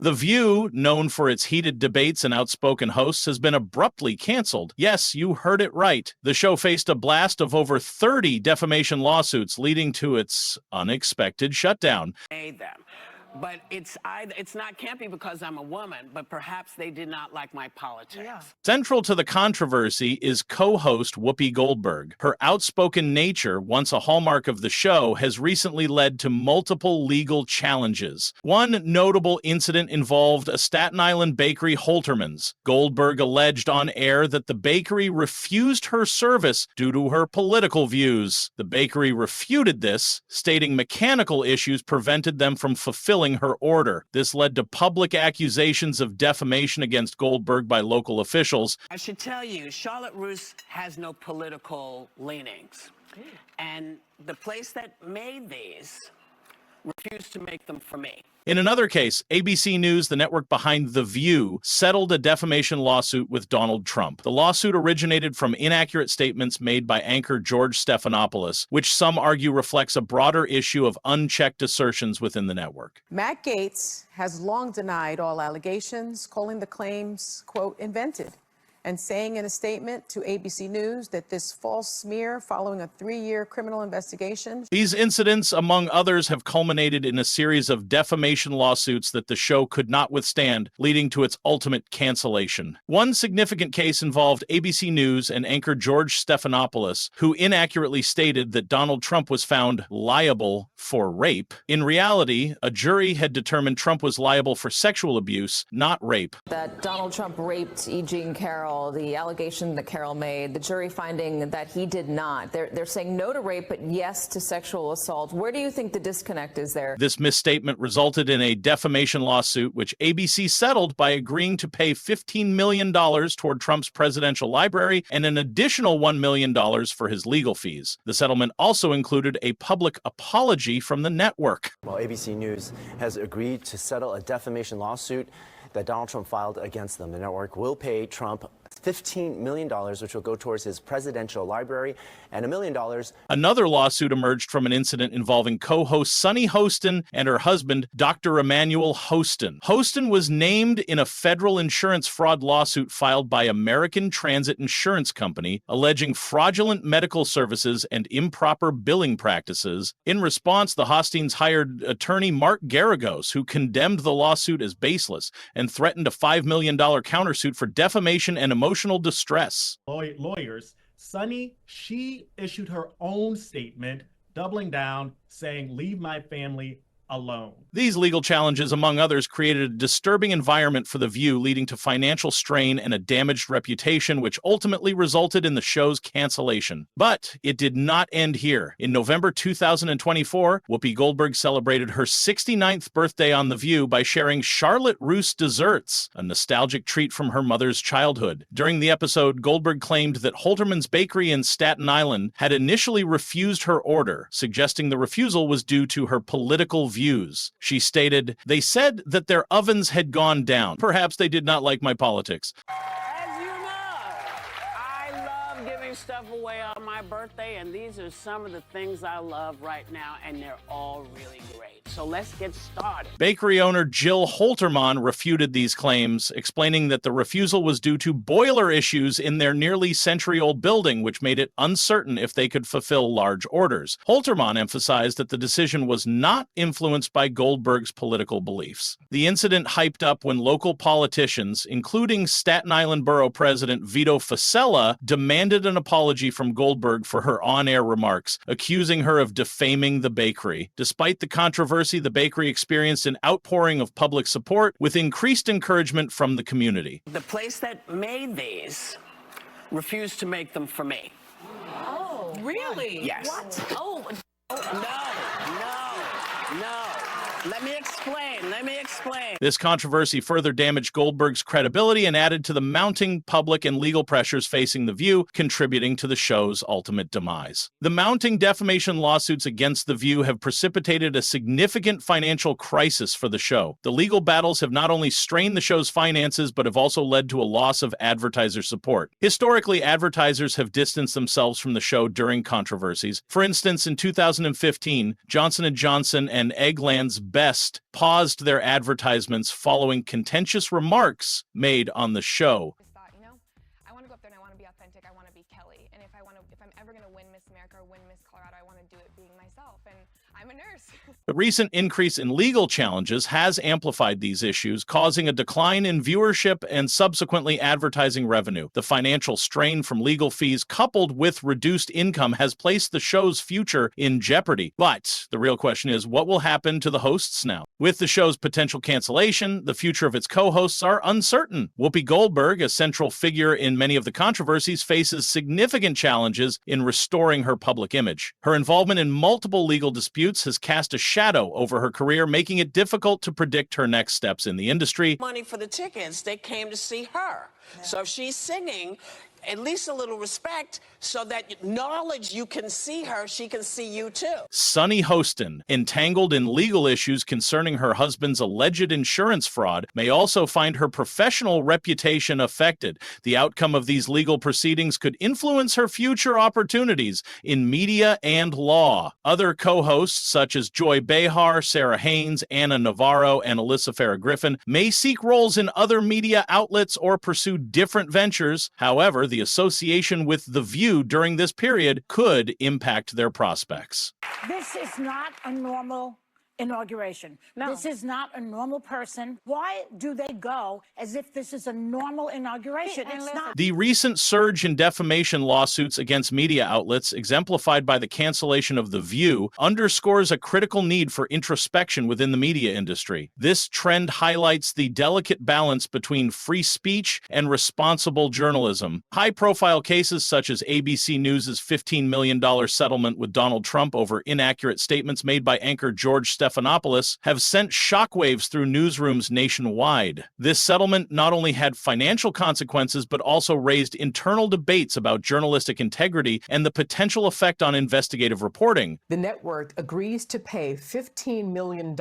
The View, known for its heated debates and outspoken hosts, has been abruptly canceled. Yes, you heard it right. The show faced a blast of over 30 defamation lawsuits, leading to its unexpected shutdown. But can't be because I'm a woman, but perhaps they did not like my politics. Yeah. Central to the controversy is co-host Whoopi Goldberg. Her outspoken nature, once a hallmark of the show, has recently led to multiple legal challenges. One notable incident involved a Staten Island bakery, Holterman's. Goldberg alleged on air that the bakery refused her service due to her political views. The bakery refuted this, stating mechanical issues prevented them from fulfilling her order. This led to public accusations of defamation against Goldberg by local officials. I should tell you, Charlotte Russe has no political leanings. And the place that made these refused to make them for me. In another case, ABC News, the network behind The View, settled a defamation lawsuit with Donald Trump. The lawsuit originated from inaccurate statements made by anchor George Stephanopoulos, which some argue reflects a broader issue of unchecked assertions within the network. Matt Gaetz has long denied all allegations, calling the claims, quote, invented, and saying in a statement to ABC News that this false smear following a 3-year criminal investigation. These incidents, among others, have culminated in a series of defamation lawsuits that the show could not withstand, leading to its ultimate cancellation. One significant case involved ABC News and anchor George Stephanopoulos, who inaccurately stated that Donald Trump was found liable for rape. In reality, a jury had determined Trump was liable for sexual abuse, not rape. That Donald Trump raped E. Jean Carroll, the allegation that Carroll made, the jury finding that he did not. They're saying no to rape, but yes to sexual assault. Where do you think the disconnect is there? This misstatement resulted in a defamation lawsuit, which ABC settled by agreeing to pay $15 million toward Trump's presidential library and an additional $1 million for his legal fees. The settlement also included a public apology from the network. Well, ABC News has agreed to settle a defamation lawsuit that Donald Trump filed against them. The network will pay Trump $15 million, which will go towards his presidential library, and $1 million. Another lawsuit emerged from an incident involving co-host Sunny Hostin and her husband, Dr. Emmanuel Hostin. Hostin was named in a federal insurance fraud lawsuit filed by American Transit Insurance Company, alleging fraudulent medical services and improper billing practices. In response, the Hostins hired attorney Mark Garagos, who condemned the lawsuit as baseless and threatened a $5 million countersuit for defamation and emotional distress. Lawyers, Sunny, she issued her own statement, doubling down, saying, "Leave my family alone." These legal challenges, among others, created a disturbing environment for The View, leading to financial strain and a damaged reputation, which ultimately resulted in the show's cancellation. But it did not end here. In November 2024, Whoopi Goldberg celebrated her 69th birthday on The View by sharing Charlotte Russe desserts, a nostalgic treat from her mother's childhood. During the episode, Goldberg claimed that Holterman's Bakery in Staten Island had initially refused her order, suggesting the refusal was due to her political views. She stated, "They said that their ovens had gone down. Perhaps they did not like my politics." As you know, I love giving stuff away on my birthday, and these are some of the things I love right now, and they're all really great. So let's get started. Bakery owner Jill Holterman refuted these claims, explaining that the refusal was due to boiler issues in their nearly century-old building, which made it uncertain if they could fulfill large orders. Holterman emphasized that the decision was not influenced by Goldberg's political beliefs. The incident hyped up when local politicians, including Staten Island Borough President Vito Fossella, demanded an apology from Goldberg for her on-air remarks, accusing her of defaming the bakery. Despite the controversy, the bakery experienced an outpouring of public support with increased encouragement from the community. The place that made these refused to make them for me. Oh, really? Yes. What? Oh, No. Let me explain. This controversy further damaged Goldberg's credibility and added to the mounting public and legal pressures facing The View, contributing to the show's ultimate demise. The mounting defamation lawsuits against The View have precipitated a significant financial crisis for the show. The legal battles have not only strained the show's finances, but have also led to a loss of advertiser support. Historically, advertisers have distanced themselves from the show during controversies. For instance, in 2015, Johnson & Johnson and Eggland's Best paused paused their advertisements following contentious remarks made on the show. I want to go up there and I want to be authentic. I want to be Kelly. And if I'm ever going to win Miss America or win Miss Colorado, I want to do it being myself. And I'm a nurse. The recent increase in legal challenges has amplified these issues, causing a decline in viewership and subsequently advertising revenue. The financial strain from legal fees coupled with reduced income has placed the show's future in jeopardy. But the real question is, what will happen to the hosts now? With the show's potential cancellation, the future of its co-hosts are uncertain. Whoopi Goldberg, a central figure in many of the controversies, faces significant challenges in restoring her public image. Her involvement in multiple legal disputes has cast a shadow over her career, making it difficult to predict her next steps in the industry. Money for the tickets, they came to see her. So if she's singing, at least a little respect so that knowledge you can see her, she can see you too. Sunny Hostin, entangled in legal issues concerning her husband's alleged insurance fraud, may also find her professional reputation affected. The outcome of these legal proceedings could influence her future opportunities in media and law. Other co-hosts such as Joy Behar, Sarah Haynes, Anna Navarro, and Alyssa Farah Griffin may seek roles in other media outlets or pursue different ventures. However, the association with The View during this period could impact their prospects. This is not a normal inauguration. No. This is not a normal person. Why do they go as if this is a normal inauguration? It's not. The recent surge in defamation lawsuits against media outlets, exemplified by the cancellation of The View, underscores a critical need for introspection within the media industry. This trend highlights the delicate balance between free speech and responsible journalism. High-profile cases such as ABC News' $15 million settlement with Donald Trump over inaccurate statements made by anchor George Stephanopoulos have sent shockwaves through newsrooms nationwide. This settlement not only had financial consequences, but also raised internal debates about journalistic integrity and the potential effect on investigative reporting. The network agrees to pay $15 million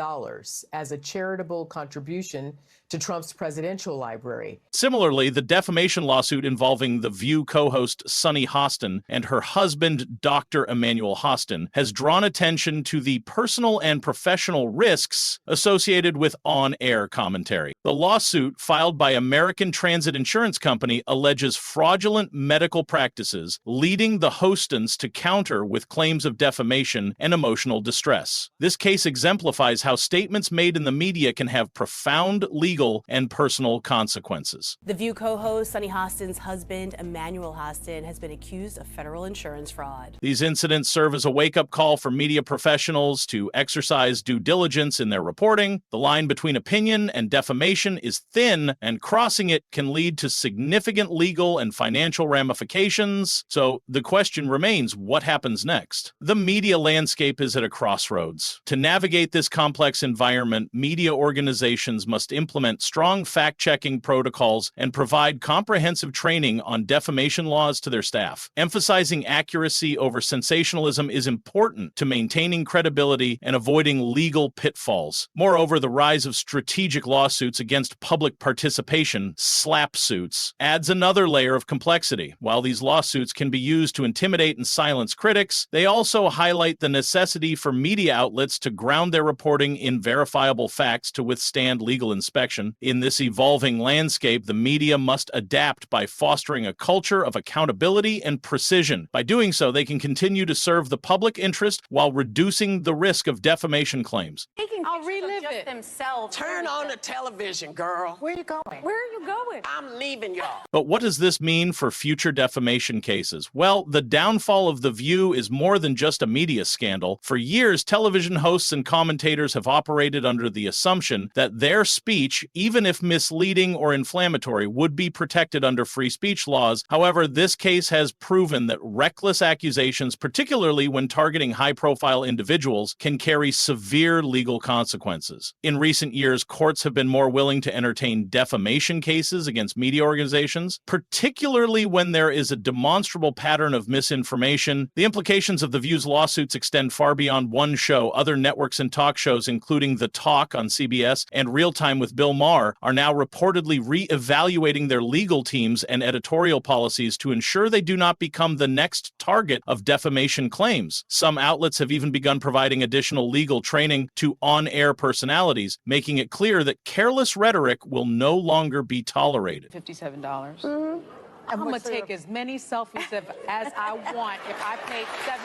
as a charitable contribution to Trump's presidential library. Similarly, the defamation lawsuit involving The View co-host Sunny Hostin and her husband, Dr. Emmanuel Hostin, has drawn attention to the personal and professional risks associated with on-air commentary. The lawsuit, filed by American Transit Insurance Company, alleges fraudulent medical practices, leading the Hostins to counter with claims of defamation and emotional distress. This case exemplifies how statements made in the media can have profound legal and personal consequences. The View co-host Sunny Hostin's husband, Emmanuel Hostin, has been accused of federal insurance fraud. These incidents serve as a wake-up call for media professionals to exercise due diligence in their reporting. The line between opinion and defamation is thin, and crossing it can lead to significant legal and financial ramifications. So the question remains, what happens next? The media landscape is at a crossroads. To navigate this complex environment, media organizations must implement strong fact-checking protocols and provide comprehensive training on defamation laws to their staff. Emphasizing accuracy over sensationalism is important to maintaining credibility and avoiding legal pitfalls. Moreover, the rise of strategic lawsuits against public participation, SLAPP suits, adds another layer of complexity. While these lawsuits can be used to intimidate and silence critics, they also highlight the necessity for media outlets to ground their reporting in verifiable facts to withstand legal inspection. In this evolving landscape, the media must adapt by fostering a culture of accountability and precision. By doing so, they can continue to serve the public interest while reducing the risk of defamation claims. I'll relive it. Themselves. Turn on the television, girl. Where are you going? Where are you going? I'm leaving y'all. But what does this mean for future defamation cases? Well, the downfall of The View is more than just a media scandal. For years, television hosts and commentators have operated under the assumption that their speech, even if misleading or inflammatory, would be protected under free speech laws. However, this case has proven that reckless accusations, particularly when targeting high-profile individuals, can carry severe legal consequences. In recent years, courts have been more willing to entertain defamation cases against media organizations, particularly when there is a demonstrable pattern of misinformation. The implications of The View's lawsuits extend far beyond one show. Other networks and talk shows, including The Talk on CBS and Real Time with Bill Maher, are now reportedly re-evaluating their legal teams and editorial policies to ensure they do not become the next target of defamation claims. Some outlets have even begun providing additional legal training training to on-air personalities, making it clear that careless rhetoric will no longer be tolerated. $57. I'm going to take as many selfies as I want if I paid $757.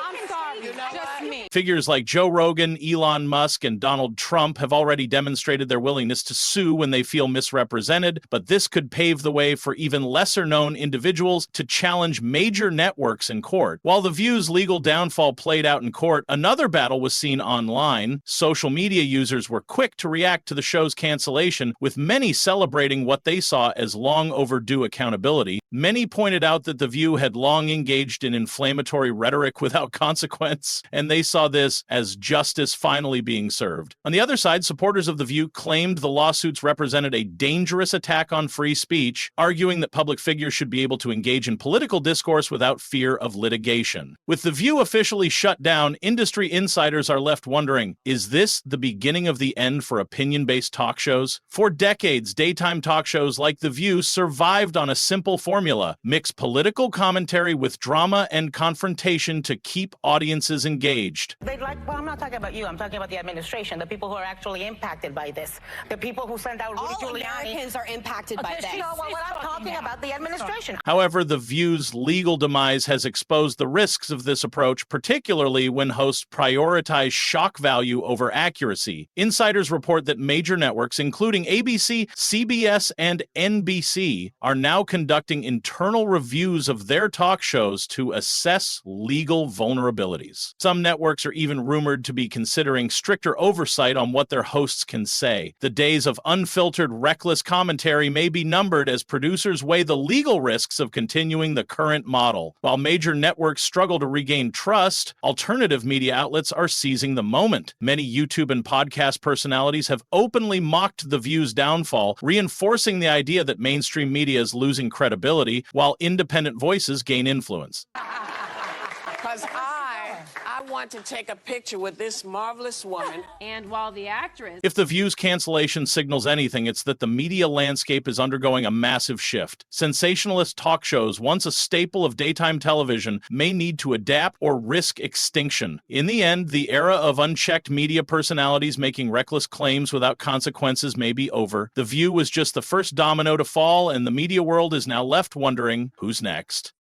I'm sorry, just me. Figures like Joe Rogan, Elon Musk, and Donald Trump have already demonstrated their willingness to sue when they feel misrepresented, but this could pave the way for even lesser-known individuals to challenge major networks in court. While The View's legal downfall played out in court, another battle was seen online. Social media users were quick to react to the show's cancellation, with many celebrating what they saw as long overdue accountability. Many pointed out that The View had long engaged in inflammatory rhetoric without consequence, and they saw this as justice finally being served. On the other side, supporters of The View claimed the lawsuits represented a dangerous attack on free speech, arguing that public figures should be able to engage in political discourse without fear of litigation. With The View officially shut down, industry insiders are left wondering, is this the beginning of the end for opinion-based talk shows? For decades, daytime talk shows like The View survived on a simple formula: mix political commentary with drama and confrontation to keep audiences engaged. Well, I'm not talking about you. I'm talking about the administration, the people who are actually impacted by this, the people who send out Rudy Giuliani. All Americans are impacted by this. You know what I'm talking about, the administration. However, The View's legal demise has exposed the risks of this approach, particularly when hosts prioritize shock value over accuracy. Insiders report that major networks, including ABC, CBS, and NBC, are now conducting internal reviews of their talk shows to assess legal vulnerabilities. Some networks are even rumored to be considering stricter oversight on what their hosts can say. The days of unfiltered, reckless commentary may be numbered as producers weigh the legal risks of continuing the current model. While major networks struggle to regain trust, alternative media outlets are seizing the moment. Many YouTube and podcast personalities have openly mocked The View's downfall, reinforcing the idea that mainstream media is losing credibility while independent voices gain influence. Because I want to take a picture with this marvelous woman. And while the actress... If The View's cancellation signals anything, it's that the media landscape is undergoing a massive shift. Sensationalist talk shows, once a staple of daytime television, may need to adapt or risk extinction. In the end, the era of unchecked media personalities making reckless claims without consequences may be over. The View was just the first domino to fall, and the media world is now left wondering, who's next?